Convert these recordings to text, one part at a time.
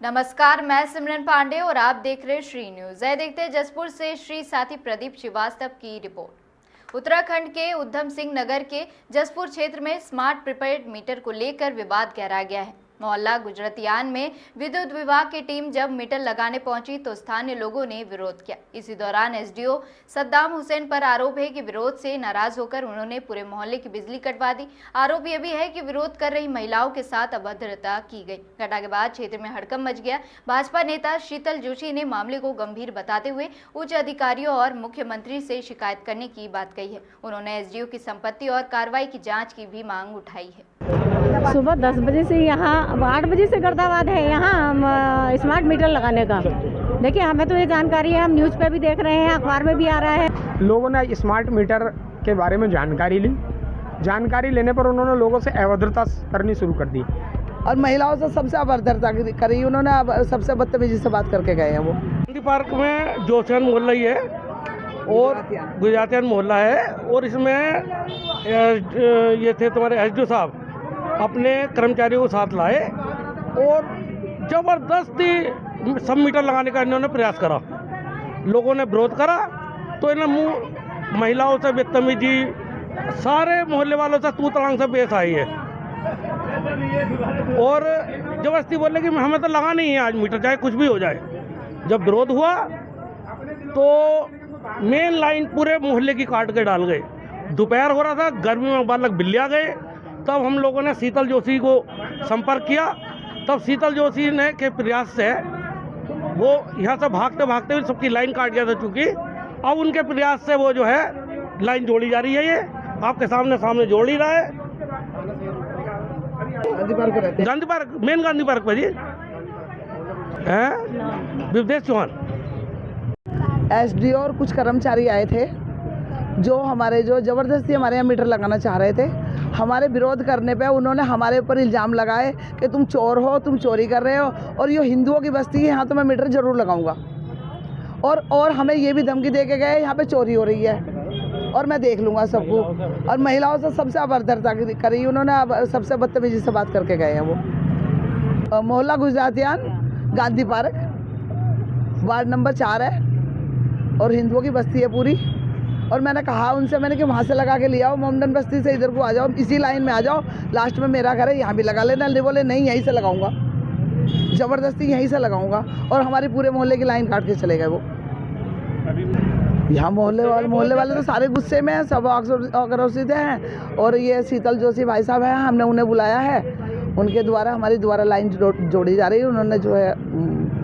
नमस्कार, मैं सिमरन पांडे और आप देख रहे हैं श्री न्यूज। देखते हैं जसपुर से श्री साथी प्रदीप श्रीवास्तव की रिपोर्ट। उत्तराखंड के उधम सिंह नगर के जसपुर क्षेत्र में स्मार्ट प्रीपेड मीटर को लेकर विवाद गहरा गया है। मोहल्ला गुजरतियान में विद्युत विभाग की टीम जब मीटर लगाने पहुंची तो स्थानीय लोगों ने विरोध किया। इसी दौरान एसडीओ सद्दाम हुसैन पर आरोप है कि विरोध से नाराज होकर उन्होंने पूरे मोहल्ले की बिजली कटवा दी। आरोप यह भी है कि विरोध कर रही महिलाओं के साथ अभद्रता की गई। घटना के बाद क्षेत्र में हड़कंप मच गया। भाजपा नेता शीतल जोशी ने मामले को गंभीर बताते हुए उच्च अधिकारियों और मुख्यमंत्री से शिकायत करने की बात कही है। उन्होंने एसडीओ की संपत्ति और कार्रवाई की जाँच की भी मांग उठाई है। सुबह 10 बजे से यहाँ 8 बजे से गर्दाबाद है यहाँ स्मार्ट मीटर लगाने का। देखिए, हमें तो ये जानकारी है, हम न्यूज़ पे भी देख रहे हैं, अखबार में भी आ रहा है। लोगों ने स्मार्ट मीटर के बारे में जानकारी ली। जानकारी लेने पर उन्होंने लोगों से अभद्रता करनी शुरू कर दी और महिलाओं से सबसे अभद्रता करी। उन्होंने सबसे बदतमीजी से बात करके गए हैं। वो गांधी पार्क में जोशन मोहल्ला ही है और गुजरातियान मोहल्ला है और इसमें ये थे तुम्हारे एसडीओ साहब अपने कर्मचारियों को साथ लाए और जबरदस्ती सब मीटर लगाने का इन्होंने प्रयास करा। लोगों ने विरोध करा तो इन्हें महिलाओं से बदतमीजी, सारे मोहल्ले वालों से तू तड़ांग से पेश आई है और जबरदस्ती बोले कि हमें तो लगाना ही है आज मीटर, चाहे कुछ भी हो जाए। जब विरोध हुआ तो मेन लाइन पूरे मोहल्ले की काट के डाल गए। दोपहर हो रहा था, गर्मी में बालक बिल्ली आ गए। तब हम लोगों ने शीतल जोशी को संपर्क किया। तब शीतल जोशी ने के प्रयास से वो यहाँ से भागते भागते हुए सबकी लाइन काट गया था। चूँकि अब उनके प्रयास से वो जो है लाइन जोड़ी जा रही है। ये आपके सामने जोड़ ही रहा है। Gandhi park, main Gandhi park पर जी हैं विवेश चौहान। एसडीओ और कुछ कर्मचारी आए थे जो ज़बरदस्ती हमारे यहाँ मीटर लगाना चाह रहे थे। हमारे विरोध करने पे उन्होंने हमारे ऊपर इल्ज़ाम लगाए कि तुम चोर हो, तुम चोरी कर रहे हो और ये हिंदुओं की बस्ती है, यहाँ तो मैं मीटर ज़रूर लगाऊंगा। और हमें ये भी धमकी दे के गए यहाँ पे चोरी हो रही है और मैं देख लूँगा सबको। और महिलाओं से सबसे अभद्रता करी। उन्होंने सबसे बदतमीजी से बात करके गए हैं। वो मोहल्ला गुजरातियान, गांधी पार्क, वार्ड नंबर 4 है और हिंदुओं की बस्ती है पूरी। और मैंने कहा उनसे, मैंने कि वहाँ से लगा के ले आओ, मोमडन बस्ती से इधर को आ जाओ, इसी लाइन में आ जाओ, लास्ट में मेरा घर है, यहाँ भी लगा लेना। नहीं बोले नहीं, यहीं से लगाऊंगा, ज़बरदस्ती यहीं से लगाऊंगा। और हमारी पूरे मोहल्ले की लाइन काट के चले गए वो। यहाँ मोहल्ले वाले तो सारे गुस्से में हैं, सब आक्रोशित हैं। और ये शीतल जोशी भाई साहब हैं, हमने उन्हें बुलाया है। उनके द्वारा हमारी दोबारा लाइन जोड़ी जा रही है। उन्होंने जो है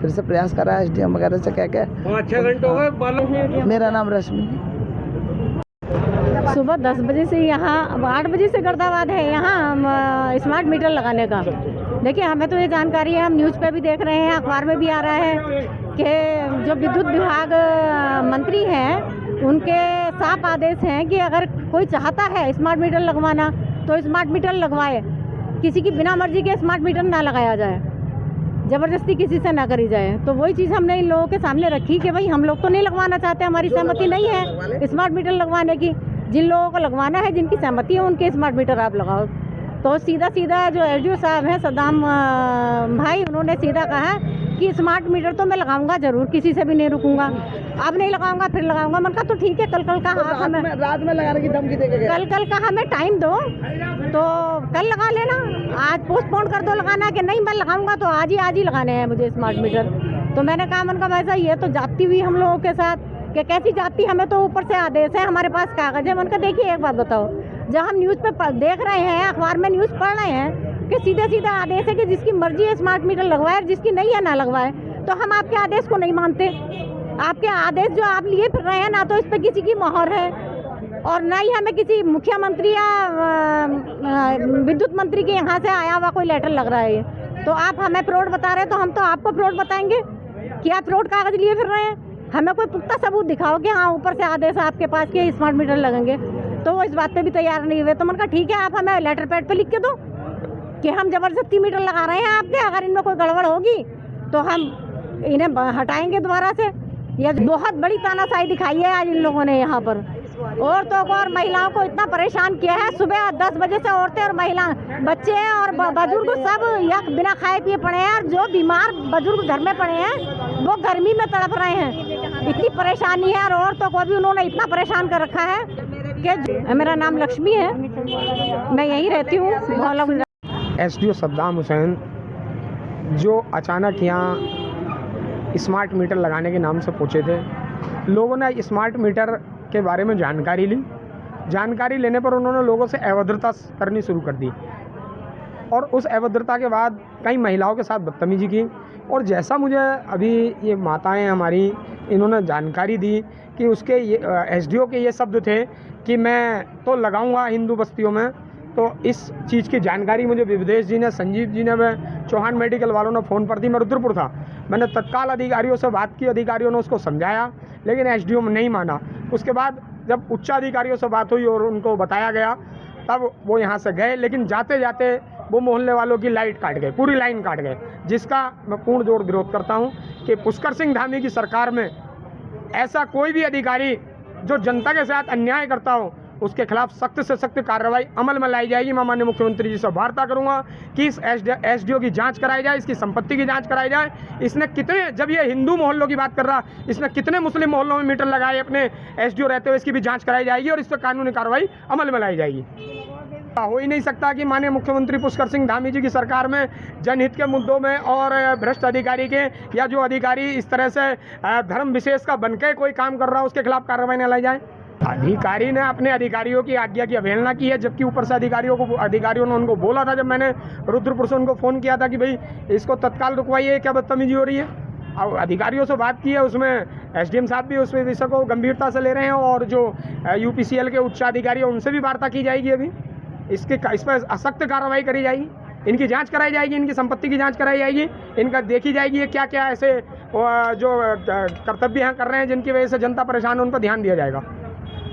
फिर से प्रयास करा है एसडीएम वगैरह से कह के। 5-6 घंटे हो गए। मेरा नाम रश्मि। सुबह 10 बजे से यहाँ 8 बजे से गर्दाबाद है यहाँ स्मार्ट मीटर लगाने का। देखिए, हमें तो ये जानकारी है, हम न्यूज़ पे भी देख रहे हैं, अखबार में भी आ रहा है कि जो विद्युत विभाग मंत्री हैं उनके साफ आदेश हैं कि अगर कोई चाहता है स्मार्ट मीटर लगवाना तो स्मार्ट मीटर लगवाए, किसी की बिना मर्जी के स्मार्ट मीटर ना लगाया जाए, ज़बरदस्ती किसी से ना करी जाए। तो वही चीज़ हमने इन लोगों के सामने रखी कि भाई हम लोग तो नहीं लगवाना चाहते, हमारी सहमति नहीं है स्मार्ट मीटर लगवाने की। जिन लोगों को लगवाना है, जिनकी सहमति है, उनके स्मार्ट मीटर आप लगाओ। तो सीधा जो एसडीओ साहब हैं सद्दाम भाई, उन्होंने सीधा कहा कि स्मार्ट मीटर तो मैं लगाऊंगा ज़रूर, किसी से भी नहीं रुकूंगा। अब नहीं लगाऊंगा, फिर लगाऊंगा। मैंने कहा तो ठीक है, कल का हमें रात में लगाने की धमकी दे के कल का हमें टाइम दो, तो कल लगा लेना। आज पोस्टपोन कर दो लगाना कि नहीं मैं लगाऊंगा तो आज ही लगाने हैं मुझे स्मार्ट मीटर। तो मैंने कहा, मन का वैसा ये तो जाती हुई हम लोगों के साथ कि कैसी जाती, हमें तो ऊपर से आदेश है, हमारे पास कागज है। मन का देखिए, एक बात बताओ, जब हम न्यूज़ पे देख रहे हैं, अखबार में न्यूज़ पढ़ रहे हैं कि सीधा आदेश है कि जिसकी मर्जी है स्मार्ट मीटर लगवाए, जिसकी नहीं है ना लगवाए। तो हम आपके आदेश को नहीं मानते। आपके आदेश जो आप लिए फिर रहे हैं ना, तो इस पर किसी की मोहर है और ना ही हमें किसी मुख्यमंत्री या विद्युत मंत्री के यहाँ से आया हुआ कोई लेटर लग रहा है ये। तो आप हमें फ्रॉड बता रहे हैं, तो हम तो आपको फ्रॉड बताएंगे कि आप फ्रॉड कागज लिए फिर रहे हैं। हमें कोई पुख्ता सबूत दिखाओ कि हाँ ऊपर से आदेश आपके पास के स्मार्ट मीटर लगेंगे। तो वो इस बात पे भी तैयार नहीं हुए। तो मैंने कहा ठीक है, आप हमें लेटर पैड पे लिख के दो कि हम ज़बरदस्ती मीटर लगा रहे हैं आपके, अगर इनमें कोई गड़बड़ होगी तो हम इन्हें हटाएंगे दोबारा से। ये बहुत बड़ी तानाशाही दिखाई है आज इन लोगों ने यहाँ पर। औरतों को और महिलाओं को इतना परेशान किया है। सुबह 10 बजे से औरतें और महिला, बच्चे और बुजुर्ग सब या बिना खाए पिए पड़े हैं, और जो बीमार बुजुर्ग घर में पड़े हैं वो गर्मी में तड़प रहे हैं। इतनी परेशानी है, और औरतों को भी उन्होंने इतना परेशान कर रखा है कि मेरा नाम लक्ष्मी है, मैं यहीं रहती हूँ। SDO सद्दाम हुसैन जो अचानक यहाँ स्मार्ट मीटर लगाने के नाम से पहुँचे थे, लोगों ने स्मार्ट मीटर के बारे में जानकारी ली। जानकारी लेने पर उन्होंने लोगों से अभद्रता करनी शुरू कर दी, और उस अभद्रता के बाद कई महिलाओं के साथ बदतमीजी की। और जैसा मुझे अभी ये माताएं हमारी इन्होंने जानकारी दी कि उसके ये SDO के ये शब्द थे कि मैं तो लगाऊंगा हिंदू बस्तियों में, तो इस चीज़ की जानकारी मुझे विवेश जी ने, संजीव जी ने, मैं चौहान मेडिकल वालों ने फ़ोन पर दी। मैं रुद्रपुर था, मैंने तत्काल अधिकारियों से बात की, अधिकारियों ने उसको समझाया, लेकिन SDO में नहीं माना। उसके बाद जब उच्चाधिकारियों से बात हुई और उनको बताया गया, तब वो यहाँ से गए, लेकिन जाते जाते वो मोहल्ले वालों की लाइट काट गए, पूरी लाइन काट गए, जिसका मैं पूर्ण जोर विरोध करता हूँ कि पुष्कर सिंह धामी की सरकार में ऐसा कोई भी अधिकारी जो जनता के साथ अन्याय करता हो, उसके खिलाफ सख्त से सख्त कार्रवाई अमल में लाई जाएगी। मैं माननीय मुख्यमंत्री जी से वार्ता करूंगा कि इस SDO की जांच कराई जाए, इसकी संपत्ति की जांच कराई जाए। इसने कितने, जब ये हिंदू मोहल्लों की बात कर रहा, इसने कितने मुस्लिम मोहल्लों में मीटर लगाए अपने SDO रहते हुए, इसकी भी जांच कराई जाएगी और इस पर कानूनी कार्रवाई अमल में लाई जाएगी। हो ही नहीं सकता कि माननीय मुख्यमंत्री पुष्कर सिंह धामी जी की सरकार में जनहित के मुद्दों में और भ्रष्ट अधिकारी के, या जो अधिकारी इस तरह से धर्म विशेष का बनकर कोई काम कर रहा है, उसके खिलाफ कार्रवाई न लाई जाए। अधिकारी ने अपने अधिकारियों की आज्ञा की अवहेलना की है, जबकि ऊपर से अधिकारियों ने उनको बोला था, जब मैंने रुद्रपुर से उनको फ़ोन किया था कि भाई इसको तत्काल रुकवाइए, क्या बदतमीजी हो रही है। और अधिकारियों से बात की है, उसमें SDM साहब भी उस विषय को गंभीरता से ले रहे हैं, और जो UPCL के उच्चाधिकारी हैं उनसे भी वार्ता की जाएगी। अभी इस पर सख्त कार्रवाई करी जाएगी, इनकी जांच कराई जाएगी, इनकी संपत्ति की जांच कराई जाएगी, इनका देखी जाएगी ये क्या क्या ऐसे जो कर्तव्य यहाँ कर रहे हैं जिनकी वजह से जनता परेशान है, उन पर ध्यान दिया जाएगा।